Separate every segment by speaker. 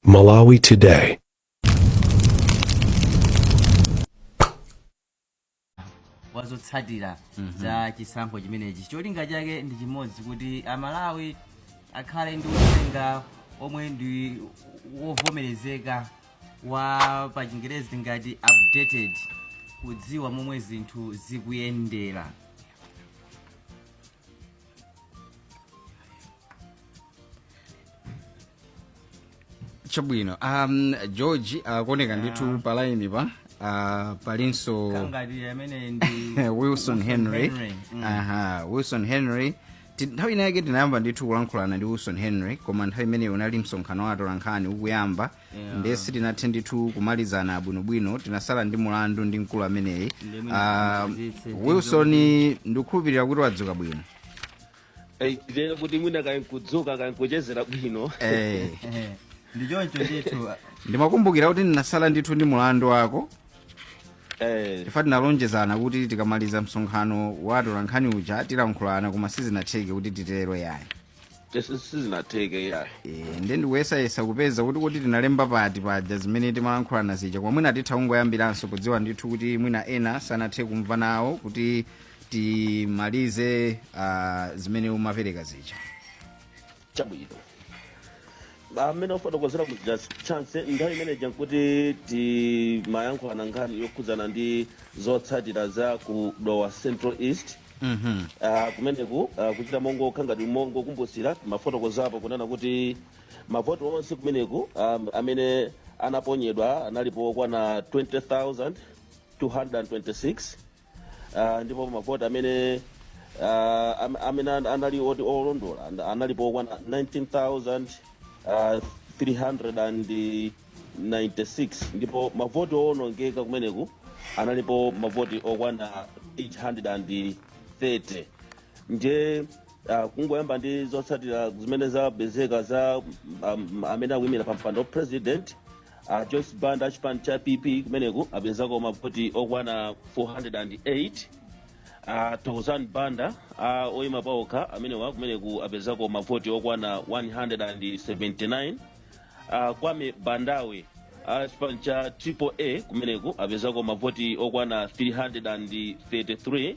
Speaker 1: Malawi Today.
Speaker 2: Wazotsatira za chisankho chimenechi cholinga chake ndi chimodzi kuti Amalawi akhale ndi uthenga omwe ndi wovomerezeka wa pa Chingerezi ngati updated, kudziwa momwe zinthu zikuyendera.
Speaker 3: Chabwino George kuoneka ndithu pa line pa palinso
Speaker 2: Kangati amene ndi
Speaker 3: Wilson Henry. Wilson Henry nthawi inayake tinayamba ndithu kulankhulana ndi Wilson Henry, koma nthawi imeneyo unali msonkhano wa atolankhani ukuyamba, ndesi tinathe ndithu kumalizana bwinobwino, tinasala ndi mulandu ndi mkulu ameneyi. Wilson ndikukhulupirira kuti wadzuka bwino.
Speaker 4: Ndiyena kuti mwina kudzuka kankuchezera bwino.
Speaker 2: ndichoncho ndithu
Speaker 3: Ndimakumbukira kuti ndinasala ndithu ndi mulandu wako. Ifa tinalonjezana kuti tikamaliza msonkhano wa atolankhani uja tilankhulana, koma sizinatheke kuti titero yayi.
Speaker 4: Sizinatheke yayi.
Speaker 3: Ndi ndikuyesayesa kupeza kuti tinalemba pati paja zimene timalankhulana zija, koma mwina titha kungoyambiranso kudziwa ndithu kuti mwina ena sanathe kumva nawo kuti timalize zimene umapereka zija.
Speaker 4: Chabwino. Amene ofotokozera muja chance nthawi imeneyi nkuti timayankhulana nkhani yokhudzana ndi zotsatira za ku Dowa Central East. Kumeneku kuchita mongo khangati mongo kumbusira mafotokozapo kunena kuti mavoti onse kumeneku amene anaponyedwa analipo kwana 20,226, ndipo mavoti amene anali oti olondola analipo kwana 19,396, ndipo mavoti owonongeka kumeneku analipo mavoti okwana 830. nje kungoyamba ndi zotsatira zimene zapezeka za amene akuyimira pa mpando president. Joyce Banda achipani cha PP kumeneku apezako mavoti okwana 408. Thousand Banda oyima paokha amenewa kumeneku apezako mavoti okwana 179. Kwame Bandawe achipani cha AAA kumeneku apezako mavoti okwana 333.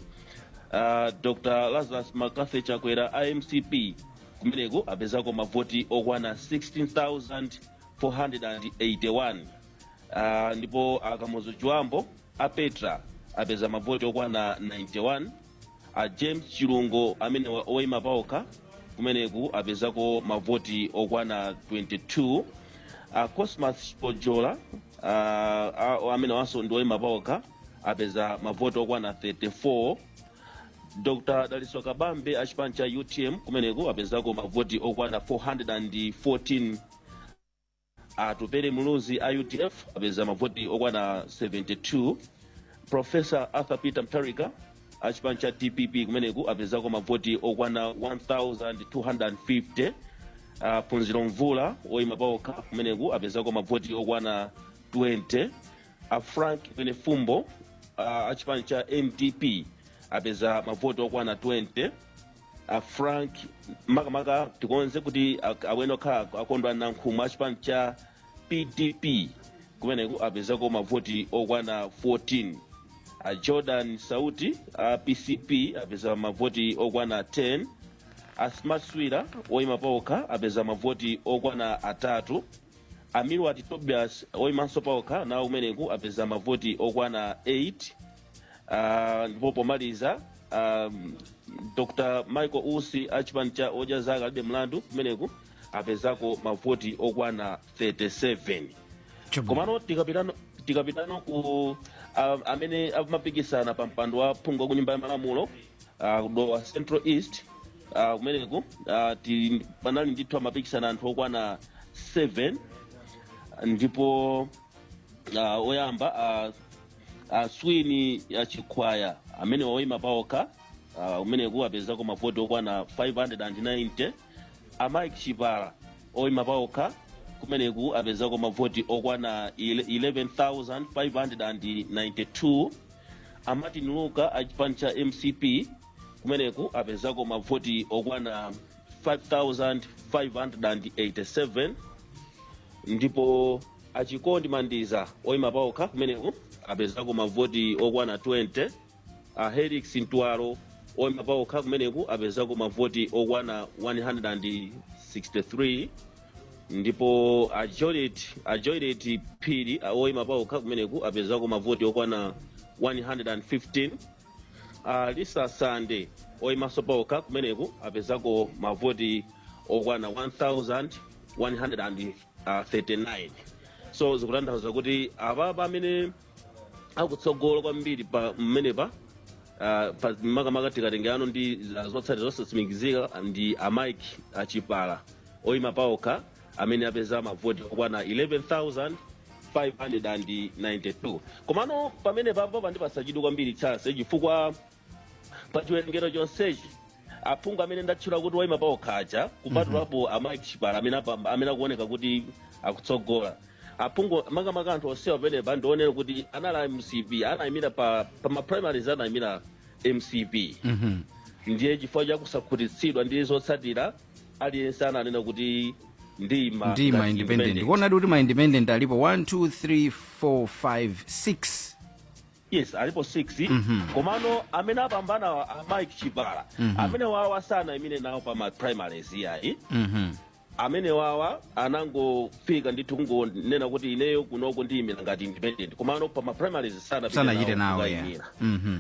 Speaker 4: Dr. Lazarus McCarthy Chakwera IMCP kumeneku apezako mavoti okwana 16,481. Ndipo Akamuzu Chwambo Petra apeza mavoti okwana 91. James Chilungo amene oyima paokha kumeneku apezako mavoti okwana 22. Cosmas Pojola amene wanso ndi oyima paokha apeza mavoti okwana 34. Dr. Daliso Kabambe achipani cha UTM kumeneku apezako mavoti okwana 414. Tupere Muluzi IUTF apeza mavoti okwana 72. Professor Arthur Peter Mtarika achipani cha TPP kumeneku apezako mavoti okwana 1,250. Punziro Mvula oyima paokha kumeneku apezako mavoti okwana 20. Frank Benefumbo achipani cha MDP apeza mavoti okwana 20. Frank makamaka tikonze kuti awene okha akondwa na nkhumu achipani cha PDP kumeneku apezako mavoti okwana 14. Jordan Sauti PCP apeza mavoti okwana 10. Smart Swira oyima paokha apeza mavoti okwana 3. Amirwati Tobias oyimanso paokha nawo kumeneku apeza mavoti okwana 8. Ndipo pomaliza Dr. Michael Usi achipani cha Ojazaka alibe mlandu kumeneku apezako mavoti okwana 37. Komano tikapitano ku amene amapikisana pa mpando wa phungu ku nyumba ya malamulo Dowa Central East kumeneku panali ndithu amapikisana anthu okwana 7. ndipo oyamba Swini ya Chakwera amene oyima paokha umeneku apezako mavoti okwana 590. Mike Chipala oyima paokha kumeneku apezako mavoti okwana 11,592. Martin Luka achipani cha MCP kumeneku apezako mavoti okwana 5,587. ndipo achikondi mandiza oyima paokha kumeneku apezako mavoti okwana 20. Helix Ntwalo oyima paokha kumeneku apezako mavoti okwana 163. ndipo ajoilet phiri oyima paokha kumeneku apezako mavoti okwana 115. Lisa Sande oyimaso paokha kumeneku apezako mavoti okwana 1139. So zikutanthauza kuti apapa amene akutsogola kwambiri pa mmenepa pa makamaka tikatengano ndi zotsatira zosatsimikizika ndi Mike Chipala oyima paokha amene apeza mavoti okwana 11,592. komano pamene papo pandipasachidwa kwambiri chase chifukwa pa chiwerengero chonsechi aphungu amene ndatchula kuti oyima paokhaja kupatulapo Mike Chipala amene akuoneka kuti akutsogola. Aphungu makamaka anthu onsewa pamenepa ndionera kuti anali MCP anayimira pa maprimaries anayimira MCP. Ndiye chifukwa chakusakhutitsidwa ndi zotsatira aliyense ananena kuti ndima
Speaker 3: independent. Kuonadi kuti ma independent alipo 1 2 3 4 5 6.
Speaker 4: Yes, alipo 6. komano amene apambana Mike Chipala amene wawa sanayimire nawo pa maprimaries yayi. Amene wawa anangofika ndithu kungonena kuti ineyo kunoko ndiyimira ngati independent komano pa maprimaries
Speaker 3: sanachite nawo.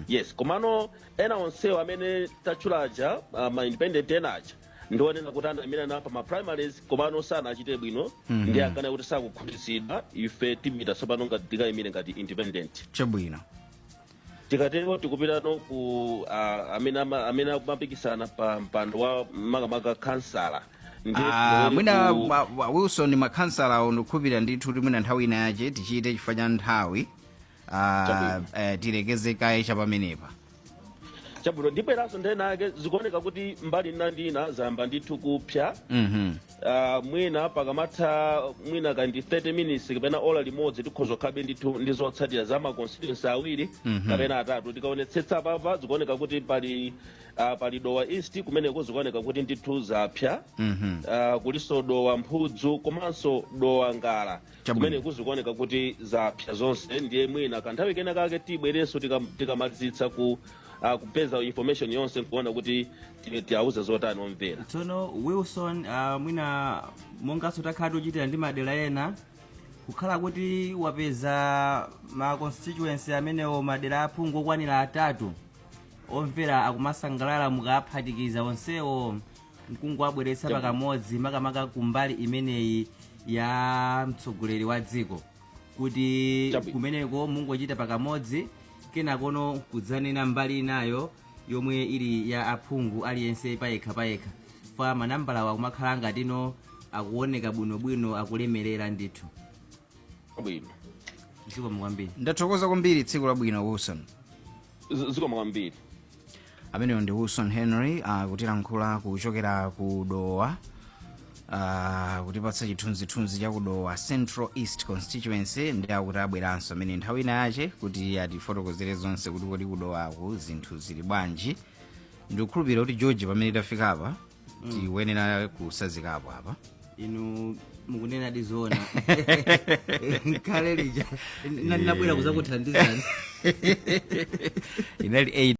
Speaker 4: Yes, komano ena onsewo amene tatchulaja ma independent enaja ndionena kuti anayimira nawo pa maprimaries komano sanachite bwino. Ndi akana kuti sakukhutitsidwa ife timita tsopano ngati tikayimire ngati independent.
Speaker 3: Chabwino.
Speaker 4: Tikatero tikupitano ku amene amapikisana pa mpando wa makamaka kansala.
Speaker 3: Mwina Wilson makhansala unokhupira ndithu kuti mwina nthawi ina yache tichite chifukwa cha nthawi tilekeze kaye chapamenepa.
Speaker 4: Chabwino ndipo eraso ndenake zikuoneka kuti mbali ndina zayamba ndithu kupsa. Mwina pakamatha mwina kandi 30 minutes kapena ola limodzi tikhoza khabe ndithu ndi zotsatira za ma constituency awiri kapena atatu tikaonetsetsa papa zikuoneka kuti pali Dowa East kumeneko zikuoneka kuti ndithu zapsa. Kuliso Dowa Mphudzu komanso Dowa Ngala kumeneko zikuoneka kuti zapsa zonse. Ndiye mwina kanthawi kena kake tibwerenso tikamalizitsa kupeza information yonse kuona kuti tiauze zotani omvera.
Speaker 2: Tsono Wilson mwina monganso takhala uchitira ndi madera ena kukhala kuti wapeza ma constituency amenewo madera aphungu okwanira 3 omvera akumasangalala mukaphatikiza onsewo mkungwabweretsa pakamodzi makamaka kumbali imeneyi ya mtsogoleri wa dziko kuti kumeneko mungochita pakamodzi kenakono kudzanena mbali inayo yomwe ili ya aphungu aliyense payekha fa manambala akumakhala ngatino akuoneka bwinobwino akulemerera ndithu. Zikomo kwambiri.
Speaker 3: Ndathokoza kwambiri tsiku labwino Wilson.
Speaker 4: Zikomo kwambiri.
Speaker 3: Ameneyo ndi Wilson Henry kutilankhula kuchokera ku Dowa kutipatsa chithunzithunzi cha Dowa Central East Constituency. Ndi akuti abweranso amene nthawi ina yache kuti atifotokozere zonse kuti kodi kudowaku zinthu zili bwanji. Ndikukhulupirira kuti George pamene tafika apa tiyenera kusazikapo apa.
Speaker 2: Inu mukunena dizona kale lija nabwera kuzakuthandizani
Speaker 3: inali 8